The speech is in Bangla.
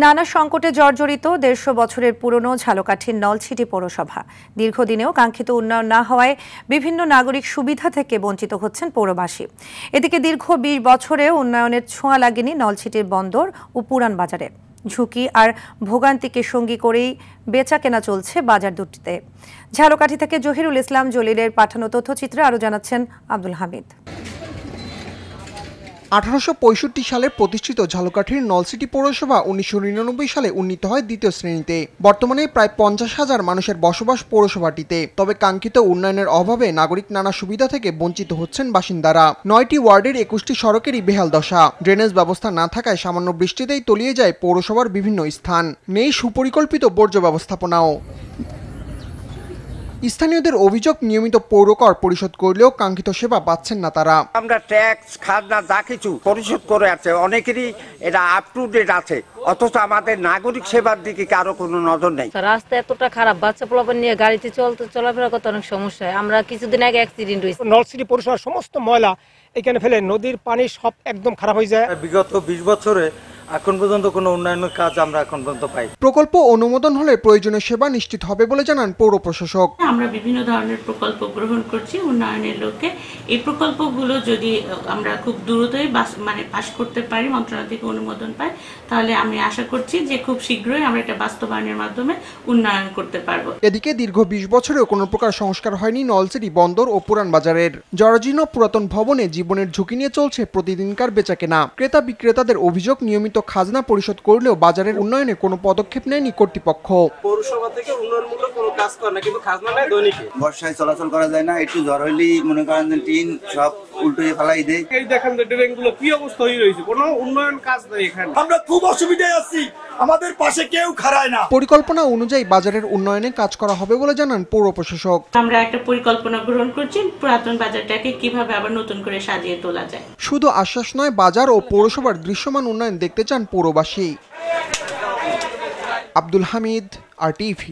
নানা সংকটে জর্জরিত ১৫০ বছরের পুরনো ঝালকাঠির নলছিটি পৌরসভা। দীর্ঘদিনেও কাঙ্ক্ষিত উন্নয়ন না হওয়ায় বিভিন্ন নাগরিক সুবিধা থেকে বঞ্চিত হচ্ছেন পৌরবাসী। এদিকে দীর্ঘ ২০ বছরেও উন্নয়নের ছোঁয়া লাগেনি নলছিটির বন্দর ও পুরান বাজারে। ঝুঁকি আর ভোগান্তিকে সঙ্গী করেই বেচাকেনা চলছে বাজার দুটিতে। ঝালকাঠি থেকে জহিরুল ইসলাম জলিলের পাঠানো তথ্যচিত্রে আরও জানাচ্ছেন আব্দুল হামিদ। ১৮৬৫ সালে প্রতিষ্ঠিত ঝালকাঠির নলছিটি পৌরসভা ১৯৯৯ সালে উন্নীত হয় দ্বিতীয় শ্রেণীতে। বর্তমানে প্রায় ৫০,০০০ মানুষের বসবাস পৌরসভাটিতে। তবে কাঙ্ক্ষিত উন্নয়নের অভাবে নাগরিক নানা সুবিধা থেকে বঞ্চিত হচ্ছেন বাসিন্দারা। ৯টি ওয়ার্ডের ২১টি সড়কেরই বেহাল দশা। ড্রেনেজ ব্যবস্থা না থাকায় সামান্য বৃষ্টিতেই তলিয়ে যায় পৌরসভার বিভিন্ন স্থান। নেই সুপরিকল্পিত বর্জ্য ব্যবস্থাপনাও। স্থানীয়দের অভিযোগ, নিয়মিত পৌরকর পরিশোধ করলেও কাঙ্ক্ষিত সেবা পাচ্ছেন না তারা। আমরা ট্যাক্স খাজনা যা কিছু পরিশোধ করে আছে, অনেকেরই এটা আপ টু ডেট আছে, অথচ আমাদের নাগরিক সেবার দিকে কারো কোনো নজর নেই। রাস্তা এতটা খারাপ, বাচ্চা পোলাপান নিয়ে গাড়িতে চলাফেরা করতে অনেক সমস্যা হয়। আমরা কিছুদিন আগে অ্যাক্সিডেন্ট হয়েছে। নলছিটি পৌরসভার সমস্ত ময়লা এখানে ফেলে নদীর পানি সব একদম খারাপ হয়ে যায়। বিগত ২০ বছরে এখন পর্যন্ত কোনো উন্নয়নের কাজ আমরা এখন পর্যন্ত পাই। প্রকল্প অনুমোদন হলে প্রয়োজনীয় সেবা নিশ্চিত হবে বলে জানান পৌর প্রশাসক। আমরা বিভিন্ন ধরনের প্রকল্প গ্রহণ করছি উন্নয়নের লক্ষ্যে। এই প্রকল্পগুলো যদি আমরা খুব দ্রুতই পাস করতে পারি, মন্ত্রণালয় থেকে অনুমোদন পাই, তাহলে আমি আশা করছি যে খুব শীঘ্রই আমরা এটা বাস্তবায়নের মাধ্যমে উন্নয়ন করতে পারবো। এদিকে দীর্ঘ ২০ বছরেও কোনো প্রকার সংস্কার হয়নি নলছিটি বন্দর ও পুরান বাজারের। জরাজীর্ণ পুরাতন ভবনে জীবনের ঝুঁকি নিয়ে চলছে প্রতিদিনকার বেচাকেনা। ক্রেতা বিক্রেতাদের অভিযোগ, নিয়মিত খাজনা পরিশোধ করলেও বাজারের উন্নয়নে কোনো পদক্ষেপ নেয়নি কর্তৃপক্ষ। পৌরসভা থেকে উন্নয়নমূলক কোনো কাজ করে না, কিন্তু খাজনা নেয় দৈনিক। বর্ষায় চলাচল করা যায় না, একটু ঝড় হইলেই মনে করেন টিন সব উল্টে ফেলাই দেয়। এই দেখেন যে ড্রেনগুলো কি অবস্থা হয়ে রয়েছে, কোনো উন্নয়ন কাজ নেই এখানে। আমরা খুব অসুবিধায় আছি, আমাদের পাশে কেউ খাড়ায় না। পরিকল্পনা অনুযায়ী বাজারের উন্নয়নে কাজ করা হবে বলে জানান পৌর প্রশাসক। আমরা একটা পরিকল্পনা গ্রহণ করছি পুরাতন বাজারটাকে কিভাবে আবার নতুন করে সাজিয়ে তোলা যায়। শুধু আশ্বাস নয়, বাজার ও পৌরসভার দৃশ্যমান উন্নয়ন দেখতে চান পৌরবাসী। আব্দুল হামিদ, RTV।